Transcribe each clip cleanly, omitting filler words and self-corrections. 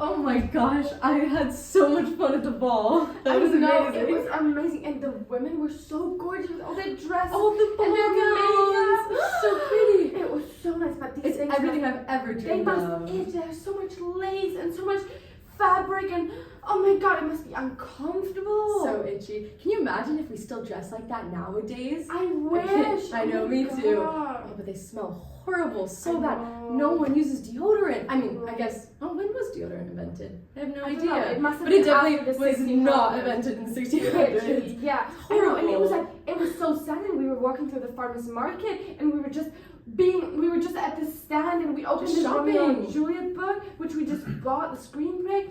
Oh my gosh, I had so much fun at the ball. That was amazing. It was amazing, and the women were so gorgeous with all their dresses, all the ball and their gowns. makeup. So pretty. It was so nice, but these It's things everything I've ever they dreamed must of. itch. There's so much lace and so much fabric, and oh my god, it must be uncomfortable. So itchy. Can you imagine if we still dress like that nowadays? I wish. I know, oh me my too. God. Oh, but they smell horrible, so I bad. know. No one uses deodorant. I mean, I Right. guess, when was deodorant invented? I have no I don't idea. know, it must have But it been after definitely the was 1600s. not invented in 1600s. Yeah, Horrible. I know, and it was like, it was so sad, and we were walking through the farmer's market, and we were just at the stand, and we opened Just the Romeo and shopping. Juliet book, which we just bought, the screenplay,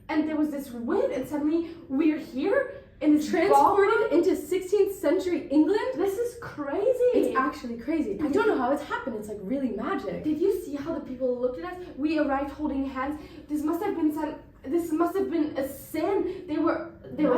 and there was this wind, and suddenly we're here in this Transported ballroom. into 16th century England? This is crazy. It's actually crazy. I don't know how it's happened. It's like really magic. Did you see how the people looked at us? We arrived holding hands. This must have been a sin. They were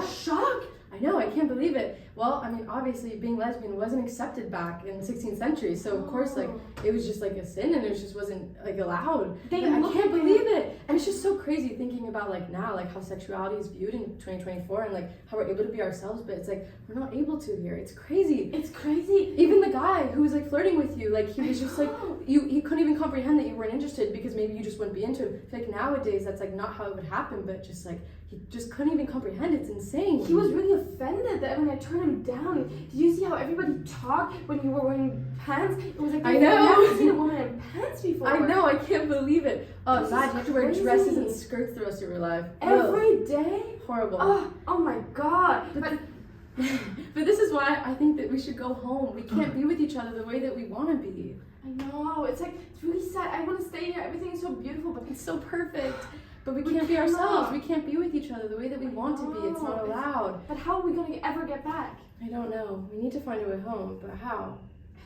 shocked. I know, I can't believe it. Well, I mean, obviously being lesbian wasn't accepted back in the 16th century, so of course, like, it was just like a sin, and it just wasn't like allowed. They I looked can't at believe it. And it's just so crazy thinking about like now, like how sexuality is viewed in 2024, and like how we're able to be ourselves, but it's like we're not able to here. It's crazy. It's crazy. Even the guy who was like flirting with you, like he was just like he couldn't even comprehend that you weren't interested because maybe you just wouldn't be into him. I feel like nowadays that's like not how it would happen, but just like he just couldn't even comprehend. It's insane. He was really offended that when I turned him down. Did you see how everybody talked when you were wearing pants? It was like I know. I've never seen a woman in pants before. I know, I can't believe it. Oh, This God, is you have to wear crazy. dresses and skirts the rest of your life. Every day? Horrible. Oh my god. But But this is why I think that we should go home. We can't be with each other the way that we want to be. I know, it's really sad. I want to stay here. Everything is so beautiful, but It's so perfect. But we can't be cannot. ourselves. We can't be with each other the way that we want to be. It's not allowed. But how are we going to ever get back? I don't know. We need to find a way home, but how?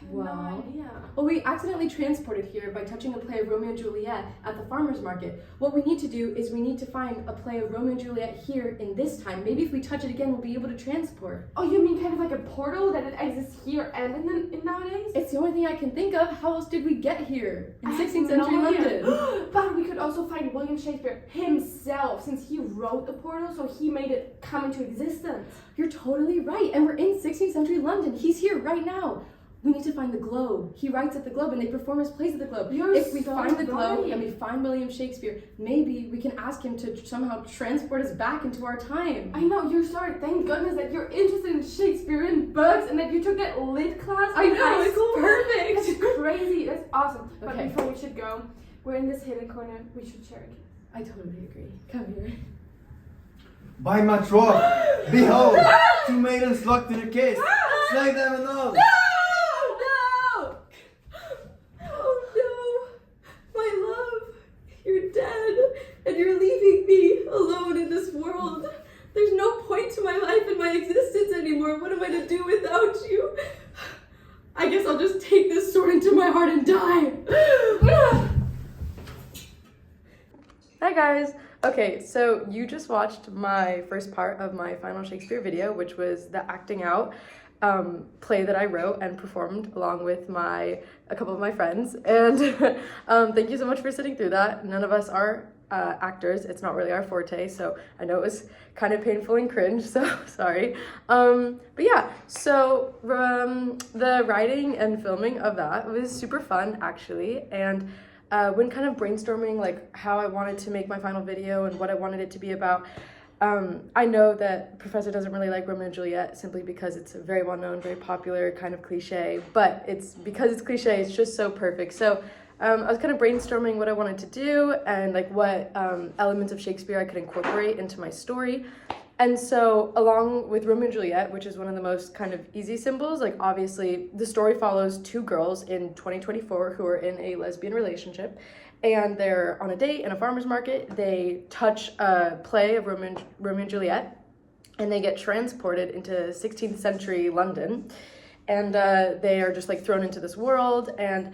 I have no idea. Well, we accidentally transported here by touching a play of Romeo and Juliet at the farmer's market. What we need to do is we need to find a play of Romeo and Juliet here in this time. Maybe if we touch it again, we'll be able to transport. Oh, you mean kind of like a portal that it exists here and in nowadays? It's the only thing I can think of. How else did we get here in I have 16th no century idea. London? But we could also find William Shakespeare himself, since he wrote the portal, so he made it come into existence. You're totally right. And we're in 16th century London. He's here right now. We need to find the Globe. He writes at the Globe and they perform his plays at the Globe. If we so find the Globe right. and we find William Shakespeare, maybe we can ask him to somehow transport us back into our time. I know, you're sorry. Thank goodness that you're interested in Shakespearean books and that you took that lit class I in know, high it's school. perfect. That's crazy. That's awesome. But Okay. before we should go, we're in this hidden corner. We should share a kiss. I totally agree. Come here. By my troth, behold, two maidens locked in a case. Slay them and all. No! Oh no! My love, you're dead, and you're leaving me alone in this world. There's no point to my life and my existence anymore. What am I to do without you? I guess I'll just take this sword into my heart and die. Hi guys! Okay, so you just watched my first part of my final Shakespeare video, which was the acting out play that I wrote and performed along with a couple of my friends. And thank you so much for sitting through that. None of us are actors. It's not really our forte, so I know it was kind of painful and cringe, so sorry. But yeah, so the writing and filming of that was super fun actually, and when kind of brainstorming like how I wanted to make my final video and what I wanted it to be about, I know that Professor doesn't really like Romeo and Juliet simply because it's a very well-known, very popular kind of cliche, but because it's cliche, it's just so perfect. So I was kind of brainstorming what I wanted to do and like what elements of Shakespeare I could incorporate into my story. And so along with Romeo and Juliet, which is one of the most kind of easy symbols, like obviously the story follows two girls in 2024 who are in a lesbian relationship, and they're on a date in a farmer's market. They touch a play of Romeo and Juliet, and they get transported into 16th century London, and they are just like thrown into this world. And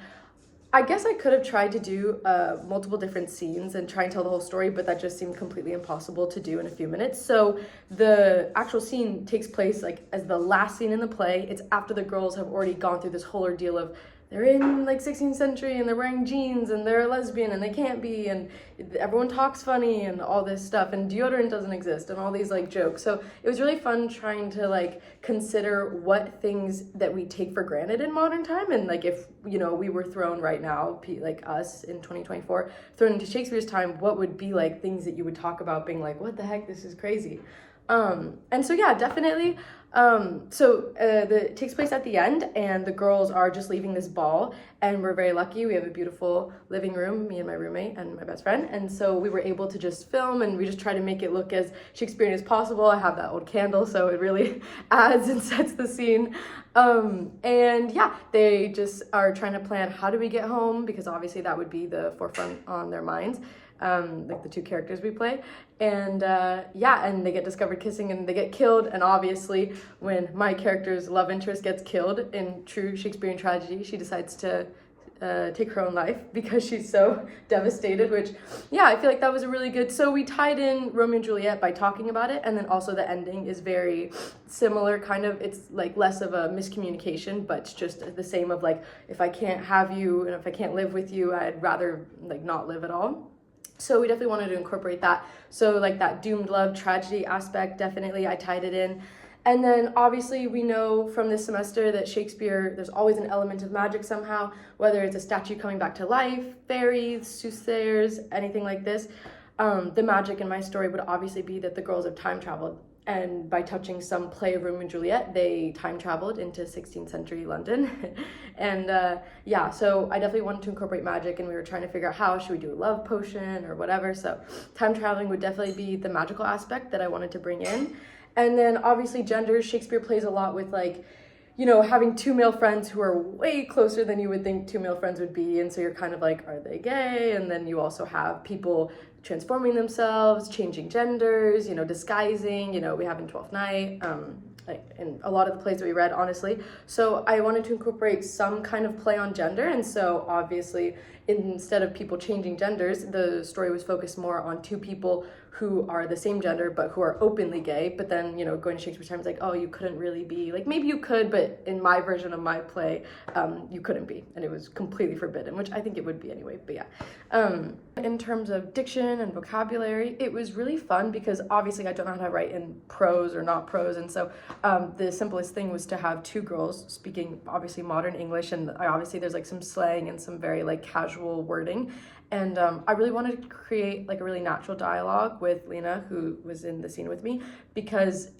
I guess I could have tried to do multiple different scenes and try and tell the whole story, but that just seemed completely impossible to do in a few minutes. So the actual scene takes place like as the last scene in the play. It's after the girls have already gone through this whole ordeal of they're in like 16th century and they're wearing jeans and they're a lesbian and they can't be, and everyone talks funny and all this stuff, and deodorant doesn't exist and all these like jokes. So it was really fun trying to like consider what things that we take for granted in modern time, and like if we were thrown right now, like us in 2024, thrown into Shakespeare's time, what would be like things that you would talk about being like, what the heck, this is crazy. And so yeah, definitely. It takes place at the end, and the girls are just leaving this ball, and we're very lucky. We have a beautiful living room, me and my roommate and my best friend, and so we were able to just film, and we just try to make it look as Shakespearean as possible. I have that old candle, so it really adds and sets the scene. And yeah, they just are trying to plan, how do we get home, because obviously that would be the forefront on their minds. Like the two characters we play, and and they get discovered kissing and they get killed, and obviously when my character's love interest gets killed in true Shakespearean tragedy, she decides to take her own life because she's so devastated, which I feel like that was a really good, so we tied in Romeo and Juliet by talking about it, and then also the ending is very similar, kind of, it's like less of a miscommunication, but it's just the same of like, if I can't have you and if I can't live with you, I'd rather like not live at all. So we definitely wanted to incorporate that. So like that doomed love tragedy aspect, definitely I tied it in. And then obviously we know from this semester that Shakespeare, there's always an element of magic somehow, whether it's a statue coming back to life, fairies, soothsayers, anything like this. The magic in my story would obviously be that the girls have time traveled. And by touching some play of Romeo and Juliet, they time traveled into 16th century London. And so I definitely wanted to incorporate magic, and we were trying to figure out how, should we do a love potion or whatever. So time traveling would definitely be the magical aspect that I wanted to bring in. And then obviously gender, Shakespeare plays a lot with like, having two male friends who are way closer than you would think two male friends would be. And so you're kind of like, are they gay? And then you also have people transforming themselves, changing genders, disguising, we have in Twelfth Night, like in a lot of the plays that we read, honestly. So I wanted to incorporate some kind of play on gender. And so obviously, instead of people changing genders, the story was focused more on two people who are the same gender but who are openly gay. But then, going to Shakespeare's time, it's like, oh, you couldn't really be, like, maybe you could, but in my version of my play, you couldn't be, and it was completely forbidden, which I think it would be anyway. But yeah, in terms of diction and vocabulary, it was really fun because obviously I don't know how to write in prose or not prose, and so the simplest thing was to have two girls speaking obviously modern English, and obviously there's like some slang and some very like casual wording. And I really wanted to create like a really natural dialogue with Lena, who was in the scene with me, because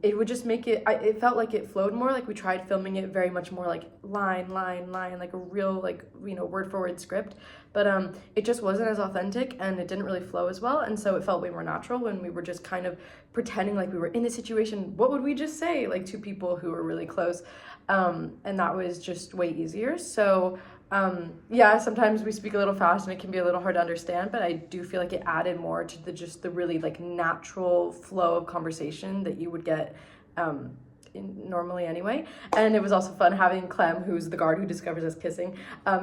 it would just make it, it felt like it flowed more. Like we tried filming it very much more like line, like a real like, word for word script. But it just wasn't as authentic, and it didn't really flow as well. And so it felt way more natural when we were just kind of pretending like we were in the situation. What would we just say? Like two people who were really close. And that was just way easier. So sometimes we speak a little fast and it can be a little hard to understand, but I do feel like it added more to the really like natural flow of conversation that you would get normally anyway. And it was also fun having Clem, who's the guard who discovers us kissing.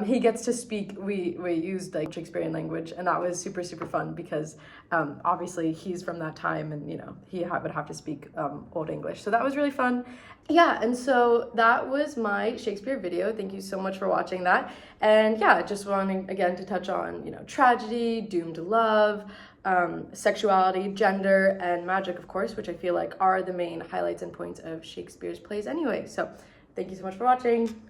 He gets to speak, we used like Shakespearean language, and that was super, super fun because obviously he's from that time, and he would have to speak Old English. So that was really fun. Yeah, and so that was my Shakespeare video. Thank you so much for watching that. And yeah, just wanting again to touch on, tragedy, doomed love, sexuality, gender, and magic, of course, which I feel like are the main highlights and points of Shakespeare's plays anyway. So thank you so much for watching.